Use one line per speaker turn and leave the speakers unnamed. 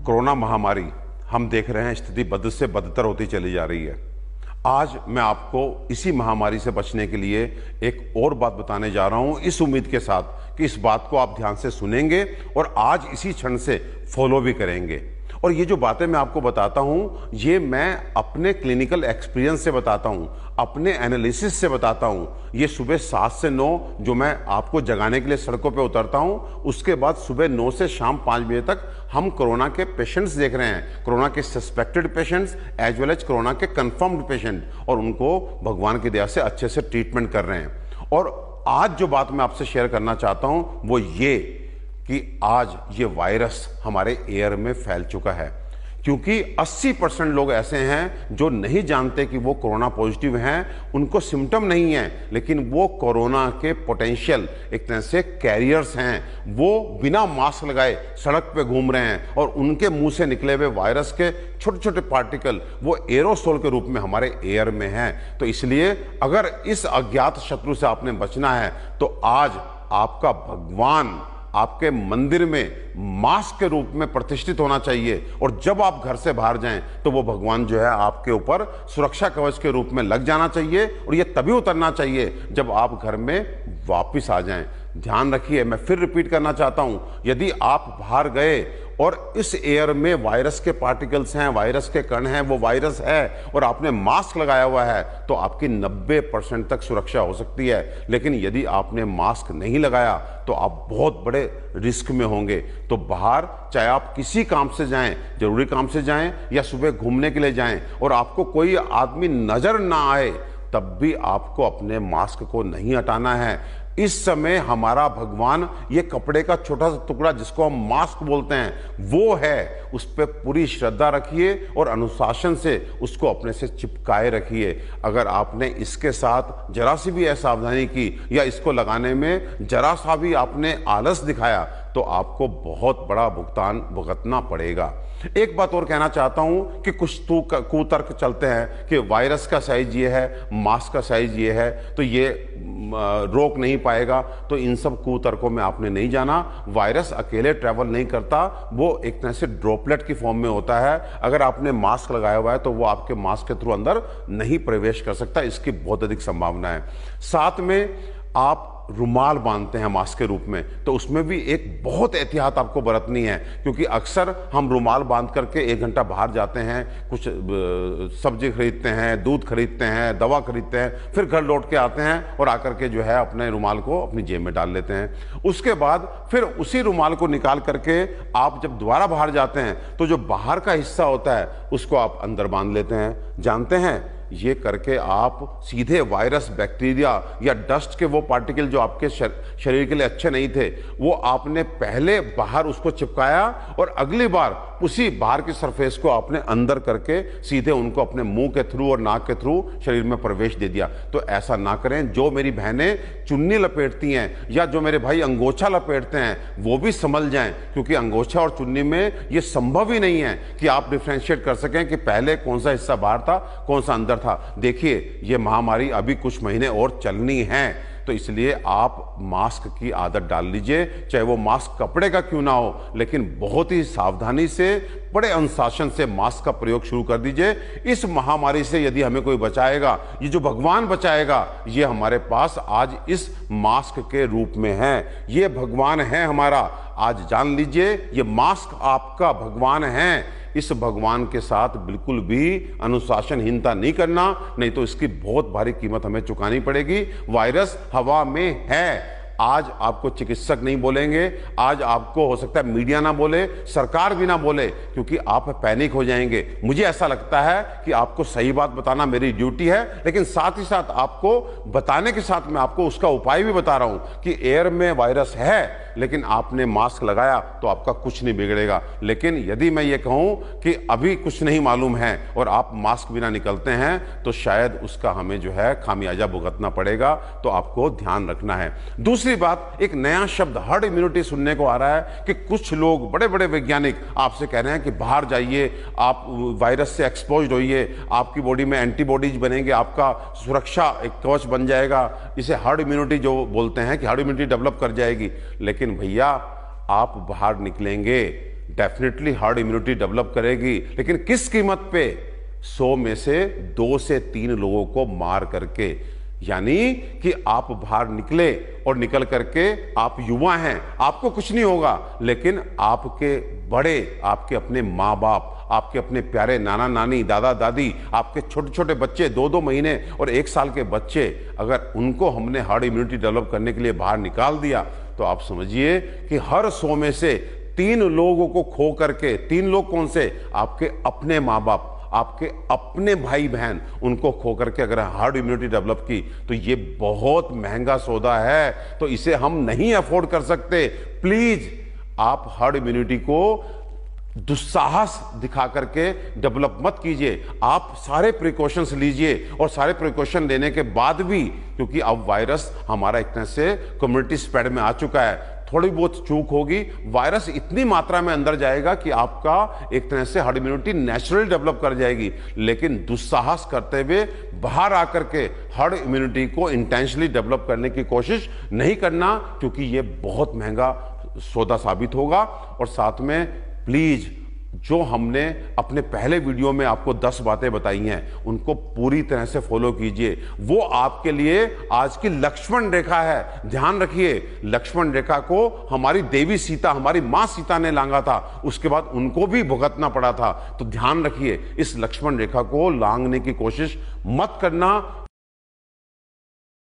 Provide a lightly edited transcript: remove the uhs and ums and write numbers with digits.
Corona महामारी हम देख रहे हैं, स्थिति बद से बदतर होती चली जा रही है। आज मैं आपको इसी महामारी से बचने के लिए एक और बात बताने जा रहा हूं, इस उम्मीद के साथ कि इस बात को आप ध्यान से सुनेंगे और आज इसी क्षण से फॉलो भी करेंगे। और ये जो बातें मैं आपको बताता हूं, ये मैं अपने क्लिनिकल एक्सपीरियंस से बताता हूं, अपने एनालिसिस से बताता हूं। ये सुबह 7 से 9 जो मैं आपको जगाने के लिए सड़कों पे उतरता हूं, उसके बाद सुबह 9 से शाम 5 बजे तक हम कोरोना के पेशेंट्स देख रहे हैं, कोरोना के suspected patients as well as corona के कंफर्म्ड पेशेंट, और उनको भगवान की दया से अच्छे से ट्रीटमेंट कर रहे हैं। और आज जो बात मैं आपसे शेयर करना चाहता हूं वो ये कि आज ये वायरस हमारे एयर में फैल चुका है, क्योंकि 80% लोग ऐसे हैं जो नहीं जानते कि वो कोरोना पॉजिटिव हैं, उनको सिम्टम नहीं है, लेकिन वो कोरोना के पोटेंशियल एक तरह से कैरियर्स हैं। वो बिना मास्क लगाए सड़क पे घूम रहे हैं और उनके मुंह से निकले हुए वायरस के छोटे छोटे पार्टिकल वो एरोसोल के रूप में हमारे एयर में हैं। तो इसलिए अगर इस अज्ञात शत्रु से आपने बचना है तो आज आपका भगवान आपके मंदिर में मास्क के रूप में प्रतिष्ठित होना चाहिए, और जब आप घर से बाहर जाएं तो वो भगवान जो है आपके ऊपर सुरक्षा कवच के रूप में लग जाना चाहिए, और ये तभी उतरना चाहिए जब आप घर में वापस आ जाएं। ध्यान रखिए, मैं फिर रिपीट करना चाहता हूं, यदि आप बाहर गए और इस एयर में वायरस के पार्टिकल्स हैं, वायरस के कण हैं, वो वायरस है और आपने मास्क लगाया हुआ है तो आपकी 90% तक सुरक्षा हो सकती है। लेकिन यदि आपने मास्क नहीं लगाया तो आप बहुत बड़े रिस्क में होंगे। तो बाहर चाहे आप किसी काम से जाएं, जरूरी काम से जाएं या सुबह घूमने के लिए जाएं, और आपको कोई आदमी नजर ना आए, तब भी आपको अपने मास्क को नहीं हटाना है। इस समय हमारा भगवान ये कपड़े का छोटा सा टुकड़ा जिसको हम मास्क बोलते हैं वो है, उस पर पूरी श्रद्धा रखिए और अनुशासन से उसको अपने से चिपकाए रखिए। अगर आपने इसके साथ जरा सी भी असावधानी की या इसको लगाने में जरा सा भी आपने आलस दिखाया तो आपको बहुत बड़ा भुगतान भुगतना पड़ेगा। एक बात और कहना चाहता हूं कि कुछ तो कुतर्क चलते हैं कि वायरस का साइज ये है, मास्क का साइज ये है, तो ये रोक नहीं पाएगा। तो इन सब कुतर्कों में आपने नहीं जाना। वायरस अकेले ट्रैवल नहीं करता, वो एक तरह से ड्रॉपलेट की फॉर्म में होता है। अगर आपने मास्क लगाया हुआ है तो वो आपके मास्क के थ्रू अंदर नहीं प्रवेश कर सकता, इसकी बहुत अधिक संभावना है। साथ में आप रुमाल बांधते हैं मास्क के रूप में, तो उसमें भी एक बहुत एहतियात आपको बरतनी है, क्योंकि अक्सर हम रुमाल बांध करके 1 घंटा बाहर जाते हैं, कुछ सब्जी खरीदते हैं, दूध खरीदते हैं, दवा खरीदते हैं, फिर घर लौट के आते हैं और आकर के जो है अपने रुमाल को अपनी जेब में डाल लेते हैं। उसके बाद फिर उसी रुमाल को निकाल करके आप जब दोबारा बाहर जाते हैं तो जो बाहर का हिस्सा होता है उसको आप अंदर बांध लेते हैं। जानते हैं, ये करके आप सीधे वायरस, बैक्टीरिया या डस्ट के वो पार्टिकल जो आपके शरीर के लिए अच्छे नहीं थे, वो आपने पहले बाहर उसको चिपकाया और अगली बार उसी बाहर की सरफेस को आपने अंदर करके सीधे उनको अपने मुंह के थ्रू और नाक के थ्रू शरीर में प्रवेश दे दिया। तो ऐसा ना करें। जो मेरी बहनें चुन्नी लपेटती हैं या जो मेरे भाई अंगोछा लपेटते हैं वो भी संभल जाएं, क्योंकि अंगोछा और चुन्नी में ये संभव ही नहीं है कि आप डिफ्रेंशिएट कर सकें कि पहले कौन सा हिस्सा बाहर था, कौन सा अंदर था। देखिए, ये महामारी अभी कुछ महीने और चलनी है, तो इसलिए आप मास्क की आदत डाल लीजिए, चाहे वो मास्क कपड़े का क्यों ना हो, लेकिन बहुत ही सावधानी से, बड़े अनुशासन से मास्क का प्रयोग शुरू कर दीजिए। इस महामारी से यदि हमें कोई बचाएगा, ये जो भगवान बचाएगा, ये हमारे पास आज इस मास्क के रूप में है। ये भगवान है हमारा। आज जान लीजिए, ये मास्क आपका भगवान है। इस भगवान के साथ बिल्कुल भी अनुशासनहीनता नहीं करना, नहीं तो इसकी बहुत भारी कीमत हमें चुकानी पड़ेगी। वायरस हवा में है। आज आपको चिकित्सक नहीं बोलेंगे, आज आपको हो सकता है मीडिया ना बोले, सरकार भी ना बोले, क्योंकि आप पैनिक हो जाएंगे। मुझे ऐसा लगता है कि आपको सही बात बताना मेरी ड्यूटी है, लेकिन साथ ही साथ आपको बताने के साथ मैं आपको उसका उपाय भी बता रहा हूं कि एयर में वायरस है, लेकिन आपने मास्क लगाया तो आपका कुछ नहीं बिगड़ेगा। लेकिन यदि मैं ये कहूं कि अभी कुछ नहीं मालूम है और आप मास्क बिना निकलते हैं, तो शायद उसका हमें जो है खामियाजा भुगतना पड़ेगा। तो आपको ध्यान रखना है। दूसरी बात, एक नया शब्द हर्ड इम्यूनिटी सुनने को आ रहा है कि कुछ लोग, बड़े बड़े वैज्ञानिक आपसे कह रहे हैं कि बाहर जाइए, आप वायरस से एक्सपोज्ड होइए, आपकी बॉडी में एंटीबॉडीज बनेंगे, आपका सुरक्षा एक कवच बन जाएगा। इसे हर्ड इम्यूनिटी जो बोलते हैं कि हर्ड इम्यूनिटी डेवलप कर जाएगी। लेकिन भैया, आप बाहर निकलेंगे डेफिनेटली हार्ड इम्यूनिटी डेवलप करेगी, लेकिन किस कीमत पे? 100 में से 2 से 3 लोगों को मार करके। यानी कि आप बाहर निकले और निकल करके आप युवा हैं, आपको कुछ नहीं होगा, लेकिन आपके बड़े, आपके अपने माँ बाप, आपके अपने प्यारे नाना नानी, दादा दादी, आपके छोटे छोटे बच्चे, 2-2 महीने और 1 साल के बच्चे, अगर उनको हमने हार्ड इम्यूनिटी डेवलप करने के लिए बाहर निकाल दिया तो आप समझिए कि हर 100 में से 3 लोगों को खो करके, 3 लोग कौन से? आपके अपने माँ बाप, आपके अपने भाई बहन, उनको खो करके अगर हार्ड इम्यूनिटी डेवलप की तो ये बहुत महंगा सौदा है, तो इसे हम नहीं अफोर्ड कर सकते। प्लीज आप हार्ड इम्यूनिटी को दुस्साहस दिखा करके डेवलप मत कीजिए। आप सारे प्रिकॉशंस लीजिए, और सारे प्रिकॉशन लेने के बाद भी, क्योंकि अब वायरस हमारा एक तरह से कम्युनिटी स्प्रेड में आ चुका है, थोड़ी बहुत चूक होगी, वायरस इतनी मात्रा में अंदर जाएगा कि आपका एक तरह से हार्ड इम्यूनिटी नेचुरली डेवलप कर जाएगी। लेकिन दुस्साहस करते हुए बाहर आकर के हार्ड इम्यूनिटी को इंटेंशनली डेवलप करने की कोशिश नहीं करना, क्योंकि ये बहुत महंगा सौदा साबित होगा। और साथ में प्लीज, जो हमने अपने पहले वीडियो में आपको 10 बातें बताई हैं, उनको पूरी तरह से फॉलो कीजिए। वो आपके लिए आज की लक्ष्मण रेखा है। ध्यान रखिए, लक्ष्मण रेखा को हमारी देवी सीता, हमारी मां सीता ने लांघा था, उसके बाद उनको भी भुगतना पड़ा था। तो ध्यान रखिए, इस लक्ष्मण रेखा को लांघने की कोशिश मत करना।